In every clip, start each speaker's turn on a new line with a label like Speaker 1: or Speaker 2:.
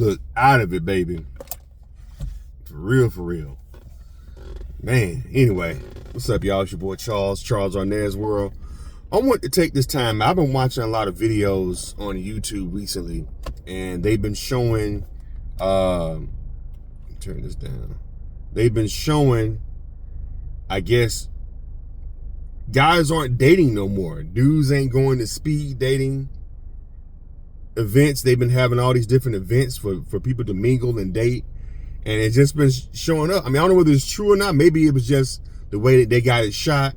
Speaker 1: look out of it, baby. For real, for real. Man, anyway, what's up, y'all? It's your boy Charles Arnaz World. I want to take this time. I've been watching a lot of videos on YouTube recently, and they've been showing, turn this down. They've been showing, I guess, guys aren't dating no more. Dudes ain't going to speed dating events. They've been having all these different events for people to mingle and date. And it's just been showing up. I mean, I don't know whether it's true or not. Maybe it was just the way that they got it shot.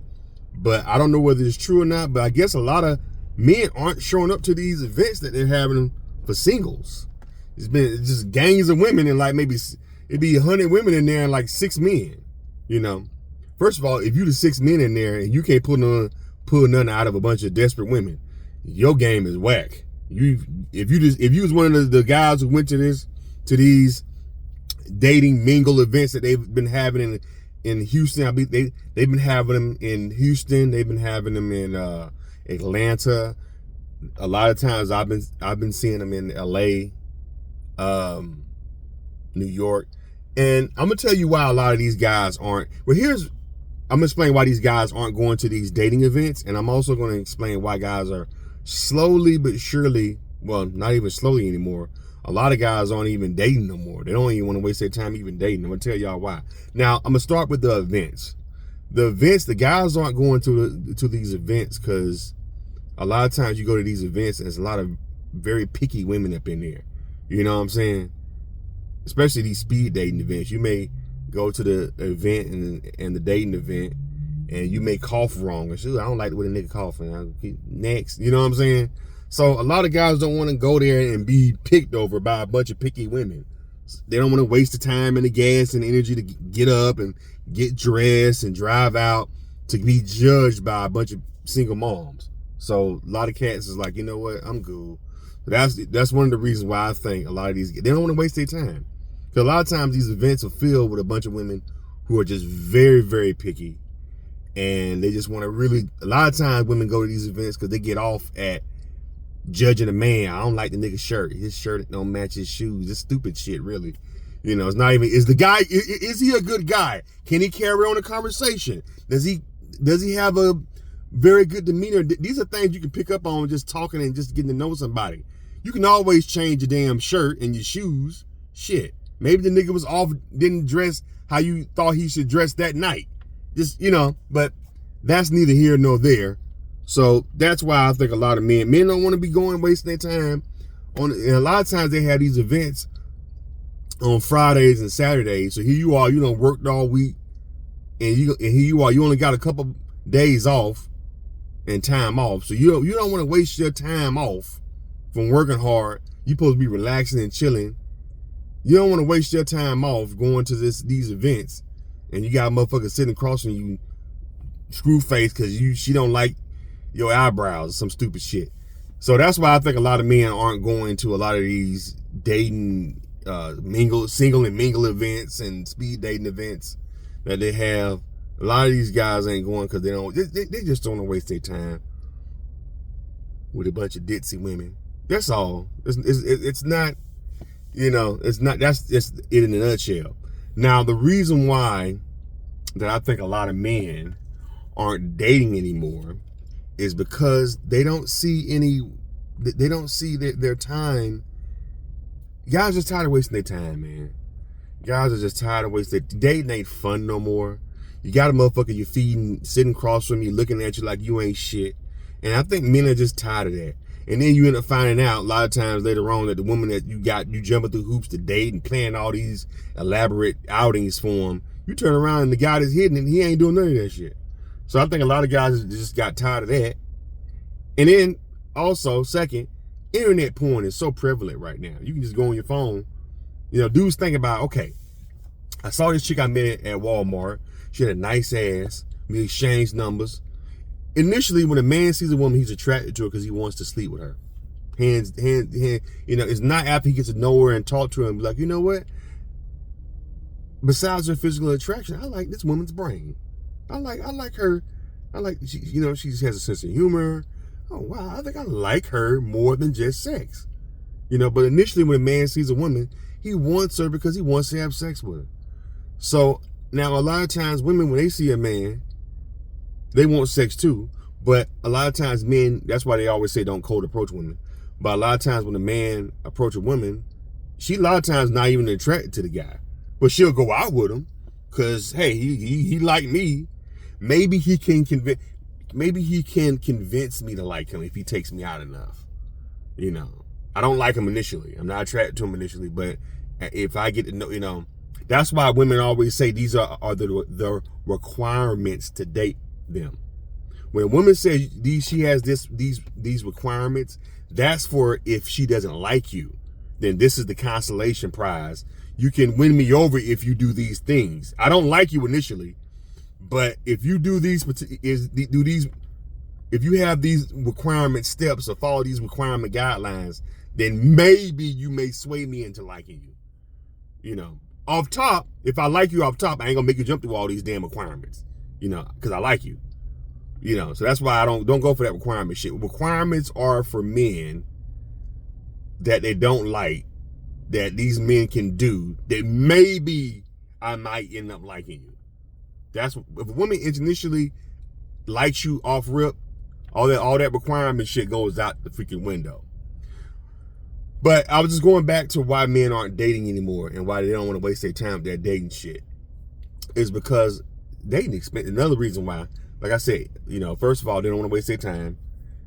Speaker 1: But I don't know whether it's true or not. But I guess a lot of men aren't showing up to these events that they're having for singles. It's been just gangs of women, and like maybe it'd be 100 women in there and like 6 men. You know, first of all, if you the 6 men in there and you can't pull nothing out of a bunch of desperate women, your game is whack. If you was one of the guys who went to these dating mingle events that they've been having in Houston. They've been having them in Houston. They've been having them in Atlanta. A lot of times I've been seeing them in LA, New York. And I'm gonna tell you why a lot of these guys aren't. Well, I'm gonna explain why these guys aren't going to these dating events, and I'm also gonna explain why guys are slowly but surely, well, not even slowly anymore. A lot of guys aren't even dating no more. They don't even want to waste their time even dating. I'm going to tell y'all why. Now, I'm going to start with the events. The guys aren't going to these events because a lot of times you go to these events and there's a lot of very picky women up in there. You know what I'm saying? Especially these speed dating events. You may go to the event and the dating event and you may cough wrong. And I don't like the way the nigga coughing. Next. You know what I'm saying? So a lot of guys don't want to go there and be picked over by a bunch of picky women. They don't want to waste the time and the gas and the energy to get up and get dressed and drive out to be judged by a bunch of single moms. So a lot of cats is like, you know what, I'm good. That's one of the reasons why I think a lot of these, they don't want to waste their time. Because a lot of times these events are filled with a bunch of women who are just very, very picky. And they just want to really, a lot of times women go to these events because they get off at judging a man. I don't like the nigga's shirt. His shirt don't match his shoes. It's stupid shit, really. You know, it's not even, is he a good guy? Can he carry on a conversation? Does he have a very good demeanor? These are things you can pick up on just talking and just getting to know somebody. You can always change your damn shirt and your shoes. Shit. Maybe the nigga was off, didn't dress how you thought he should dress that night. Just, you know, but that's neither here nor there. So that's why I think a lot of men don't want to be going wasting their time on. And a lot of times they have these events on Fridays and Saturdays. So here you are, you done worked all week, and here you are, you only got a couple days off and time off. So you don't want to waste your time off from working hard. You're supposed to be relaxing and chilling. You don't want to waste your time off going to these events, and you got a motherfucker sitting across from you, screw face, because she don't like your eyebrows or some stupid shit. So that's why I think a lot of men aren't going to a lot of these dating single and mingle events and speed dating events that they have. A lot of these guys ain't going because they just don't want to waste their time with a bunch of ditzy women. That's all. It's not, you know, it's not, that's just it in a nutshell. Now, the reason why that I think a lot of men aren't dating anymore is because they don't see their time. Guys are just tired of wasting their time, man. Guys are just tired of wasting. Dating ain't fun no more. You got a motherfucker you're feeding, sitting across from you, looking at you like you ain't shit. And I think men are just tired of that. And then you end up finding out a lot of times later on that the woman that you jumping through hoops to date and planning all these elaborate outings for him, you turn around and the guy that's hitting him, he ain't doing none of that shit. So I think a lot of guys just got tired of that. And then also, second, internet porn is so prevalent right now. You can just go on your phone. You know, dudes think about, okay, I saw this chick I met at Walmart. She had a nice ass. We exchanged numbers. Initially, when a man sees a woman, he's attracted to her because he wants to sleep with her. Hands, you know, it's not after he gets to know her and talk to her and be like, you know what? Besides her physical attraction, I like this woman's brain. I like her. She has a sense of humor. Oh, wow, I think I like her more than just sex. But initially when a man sees a woman, he wants her because he wants to have sex with her. So now a lot of times women, when they see a man, they want sex too. But a lot of times men, that's why they always say don't cold approach women. But a lot of times when a man approach a woman, she a lot of times not even attracted to the guy. But she'll go out with him because, hey, he like me. Maybe he can convince me to like him if he takes me out enough. I don't like him initially. I'm not attracted to him initially, but if I get to know, that's why women always say these are the requirements to date them. When a woman says she has these requirements, that's for if she doesn't like you, then this is the consolation prize. You can win me over if you do these things. I don't like you initially, but if you do if you have these requirement steps or follow these requirement guidelines, then maybe you may sway me into liking you. Off top, if I like you off top, I ain't gonna make you jump through all these damn requirements, because I like you. So that's why I don't go for that requirement shit. Requirements are for men that they don't like, that these men can do, that maybe I might end up liking you. That's if a woman initially likes you off rip, all that requirement shit goes out the freaking window. But I was just going back to why men aren't dating anymore and why they don't want to waste their time with that dating shit. Is because dating expensive. Another reason why, like I said, first of all, they don't want to waste their time.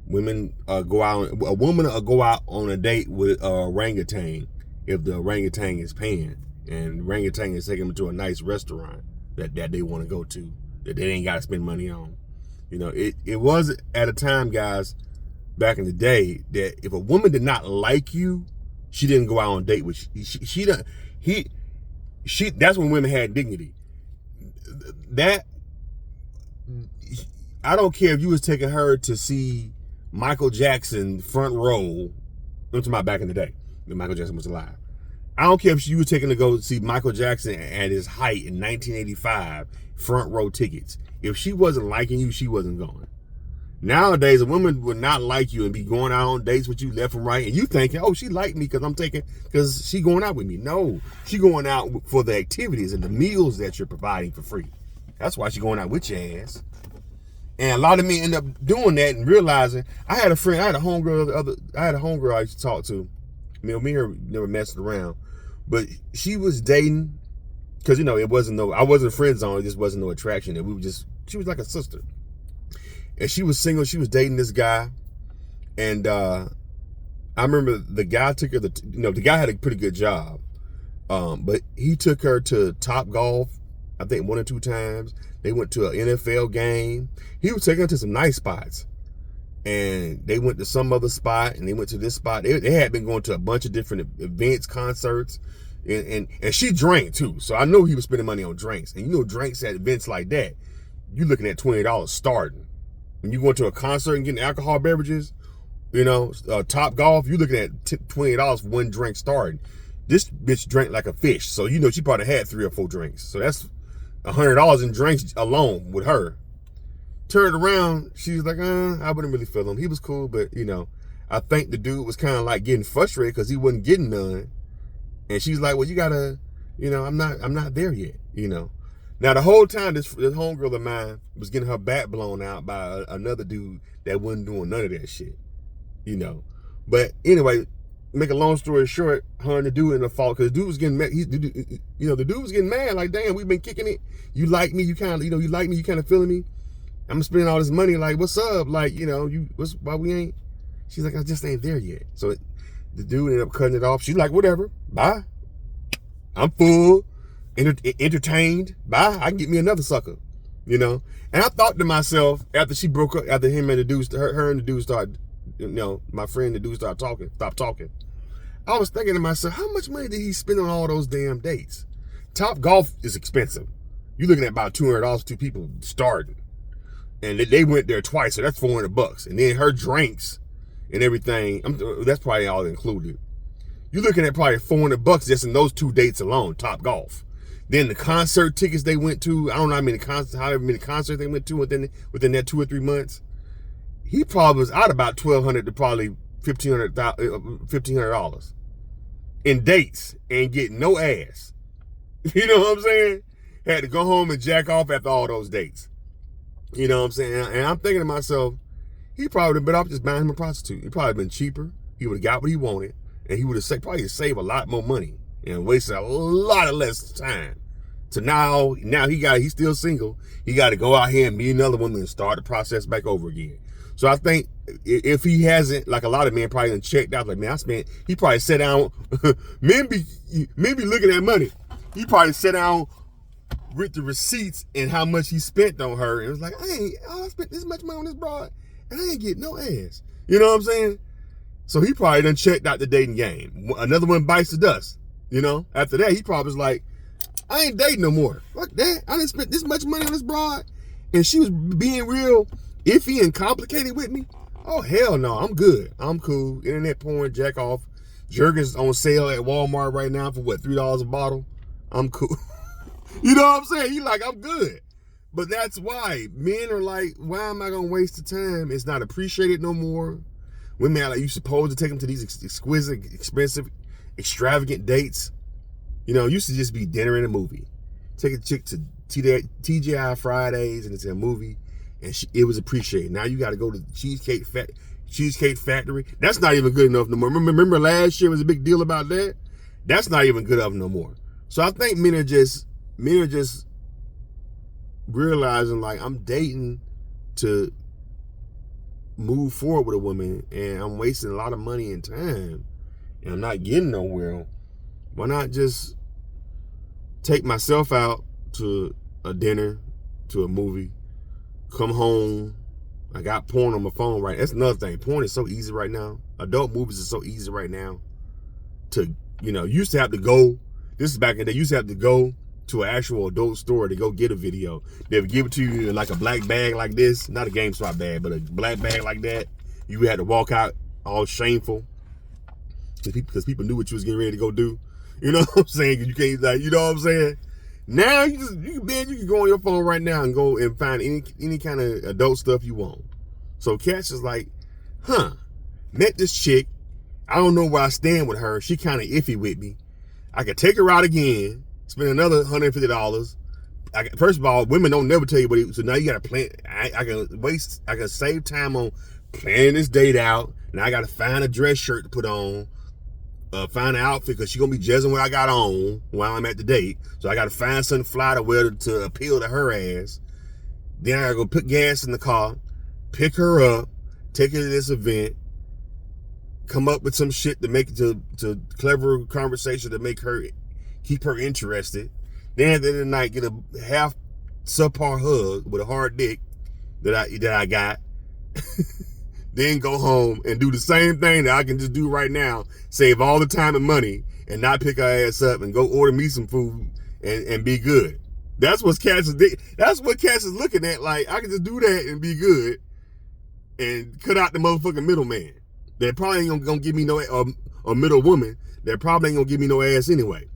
Speaker 1: Women a woman will go out on a date with a orangutan if the orangutan is paying, and the orangutan is taking them to a nice restaurant that they want to go to, that they ain't got to spend money on. It was at a time, guys, back in the day, that if a woman did not like you, she didn't go out on a date with you. That's when women had dignity. That, I don't care if you was taking her to see Michael Jackson front row. I'm talking about back in the day when Michael Jackson was alive. I don't care if you was taking to go see Michael Jackson at his height in 1985, front row tickets. If she wasn't liking you, she wasn't going. Nowadays, a woman would not like you and be going out on dates with you left and right, and you thinking, oh, she liked me because she going out with me. No, she going out for the activities and the meals that you're providing for free. That's why she going out with your ass. And a lot of men end up doing that and realizing. I had a homegirl I used to talk to. Me and her never messed around, but she was dating because I wasn't friend zone. It just wasn't no attraction. She was like a sister, and she was single. She was dating this guy, and I remember the guy took her. The guy had a pretty good job, but he took her to Top Golf. I think 1 or 2 times. They went to an NFL game. He was taking her to some nice spots. And they went to some other spot, and they went to this spot. They had been going to a bunch of different events, concerts, and she drank too. So I know he was spending money on drinks. And drinks at events like that, you're looking at $20 starting. When you go to a concert and getting alcohol beverages, Top Golf, you're looking at $20 for one drink starting. This bitch drank like a fish, so she probably had 3 or 4 drinks. So that's $100 in drinks alone with her. Turned around, she was like, I wouldn't really feel him. He was cool, but I think the dude was kind of like getting frustrated because he wasn't getting none. And she's like, well, you gotta, I'm not there yet, Now the whole time this homegirl of mine was getting her back blown out by another dude that wasn't doing none of that shit, But anyway, make a long story short, her and the dude in the fault because the dude was getting mad. The dude was getting mad. Like, damn, we've been kicking it. You like me? You kind of, you like me? You kind of feeling me? I'm spending all this money. Like, what's up? Like, why we ain't? She's like, I just ain't there yet. So the dude ended up cutting it off. She's like, whatever, bye. I'm full, entertained. Bye. I can get me another sucker, And I thought to myself after she broke up, after him and the dude, her and the dude started, my friend, the dude stopped talking. I was thinking to myself, how much money did he spend on all those damn dates? Top Golf is expensive. You're looking at about $200 for 2 people starting. And they went there twice, so that's $400. And then her drinks and everything, that's probably all included. You're looking at probably $400 just in those 2 dates alone, Top Golf. Then the concert tickets they went to, I don't know however many concerts they went to within that 2 or 3 months. He probably was out about $1,200 to probably $1,500 in dates and get no ass. You know what I'm saying? Had to go home and jack off after all those dates. You know what I'm saying? And I'm thinking to myself, he probably would have been off just buying him a prostitute. He probably been cheaper. He would have got what he wanted, and he would have probably saved a lot more money and wasted a lot of less time. So now he's still single. He got to go out here and meet another woman and start the process back over again. So I think if he hasn't, like a lot of men probably done checked out, like, man, he probably sat down, men be looking at money. He probably sat down with the receipts and how much he spent on her, and it was like, I spent this much money on this broad, and I ain't get no ass. You know what I'm saying? So he probably done checked out the dating game. Another one bites the dust. You know, after that, he probably was like, I ain't dating no more. Fuck that. I done spent this much money on this broad, and she was being real iffy and complicated with me. Oh, hell no, I'm good. I'm cool. Internet porn, jack off. Jergens on sale at Walmart right now for what, $3 a bottle? I'm cool. You know what I'm saying? You like, I'm good. But that's why men are like, why am I going to waste the time? It's not appreciated no more. Women are like, you supposed to take them to these exquisite, expensive, extravagant dates. You know, it used to just be dinner and a movie. Take a chick to TGI Fridays and it's a movie, and it was appreciated. Now you got to go to the Cheesecake Factory. That's not even good enough no more. Remember last year was a big deal about that? That's not even good enough no more. So I think men are just realizing, like, I'm dating to move forward with a woman, and I'm wasting a lot of money and time, and I'm not getting nowhere. Why not just take myself out to a dinner, to a movie, come home? I got porn on my phone, right? That's another thing. Porn is so easy right now. Adult movies are so easy right now. Used to have to go. This is back in the day. You used to have to go to an actual adult store to go get a video. They would give it to you in like a black bag like this. Not a GameStop bag, but a black bag like that. You had to walk out all shameful because people knew what you was getting ready to go do. You know what I'm saying? You can't, like, you know what I'm saying? Now you can go on your phone right now and go and find any kind of adult stuff you want. So Cash is like, met this chick. I don't know where I stand with her. She kind of iffy with me. I could take her out again, spend another $150. First of all, women don't never tell you what it is. So now you got to plan. I can save time on planning this date out. Now I got to find a dress shirt to put on, find an outfit, because she's going to be judging what I got on while I'm at the date. So I got to find something fly to wear to appeal to her ass. Then I got to go put gas in the car, pick her up, take her to this event, come up with some shit to make it to clever conversation to keep her interested. Then at the end of the night, get a half subpar hug with a hard dick that I got. Then go home and do the same thing that I can just do right now, save all the time and money, and not pick her ass up and go order me some food and be good. That's what Cass is looking at. Like, I can just do that and be good and cut out the motherfucking middleman. That probably ain't gonna give me no, a middle woman that probably ain't gonna give me no ass anyway.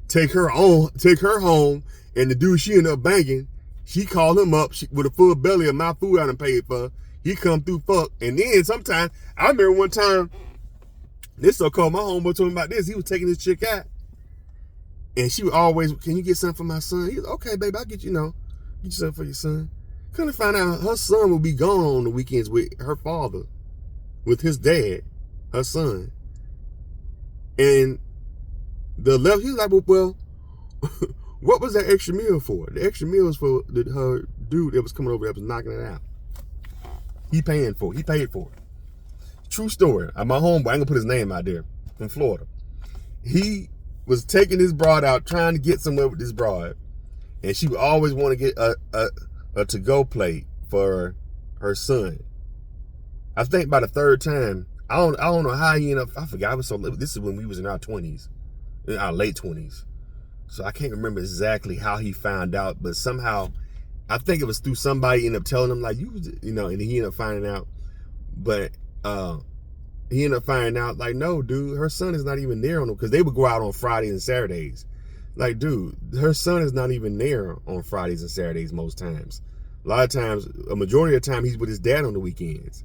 Speaker 1: Take her home, and the dude she ended up banging, she called him up with a full belly of my food I done paid for. He come through, fuck. And then sometimes, I remember one time, this so-called, my homeboy told me about this. He was taking this chick out. And she would always, can you get something for my son? He was, okay, baby, I'll get you something for your son. Couldn't find out her son would be gone on the weekends with her father, with his dad, her son. And he was like, well, what was that extra meal for? The extra meal was for her dude that was coming over that was knocking it out. He paid for it. True story. My homeboy, I ain't gonna put his name out there, from Florida. He was taking this broad out, trying to get somewhere with this broad. And she would always want to get a to-go plate for her son. I think by the third time, I don't know how he ended up, I forgot, this is when we was in our 20s, in our late 20s. So I can't remember exactly how he found out, but somehow, I think it was through somebody ended up telling him, like, and he ended up finding out. But he ended up finding out, like, no, dude, her son is not even there on them, because they would go out on Fridays and Saturdays. Like, dude, her son is not even there on Fridays and Saturdays most times. A lot of times, a majority of the time, he's with his dad on the weekends.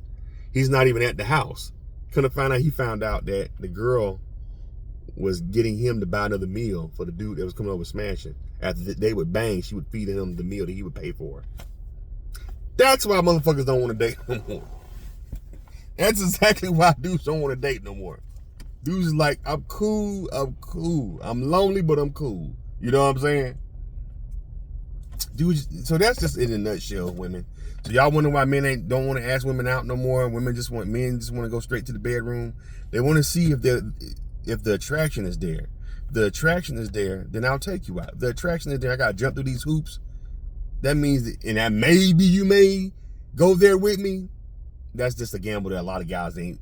Speaker 1: He's not even at the house. Couldn't find out, he found out that the girl was getting him to buy another meal for the dude that was coming over smashing. After they would bang, she would feed him the meal that he would pay for. That's why motherfuckers don't want to date no more. That's exactly why dudes don't want to date no more. Dudes is like, I'm cool. I'm lonely, but I'm cool. You know what I'm saying? Dudes, so that's just in a nutshell, women. So y'all wonder why men don't want to ask women out no more. Men just want to go straight to the bedroom. They want to see if the attraction is there. If the attraction is there, then I'll take you out. If the attraction is there, I gotta jump through these hoops. That means that maybe you may go there with me. That's just a gamble that a lot of guys ain't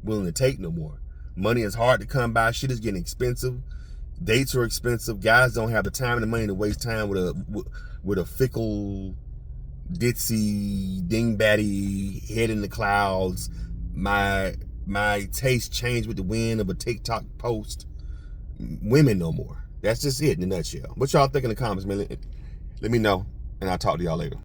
Speaker 1: willing to take no more. Money is hard to come by. Shit is getting expensive. Dates are expensive. Guys don't have the time and the money to waste time with a fickle, ditzy, dingbatty, head in the clouds. My taste changed with the wind of a TikTok post. Women no more. That's just it in a nutshell. What y'all think in the comments, man? Let me know, and I'll talk to y'all later.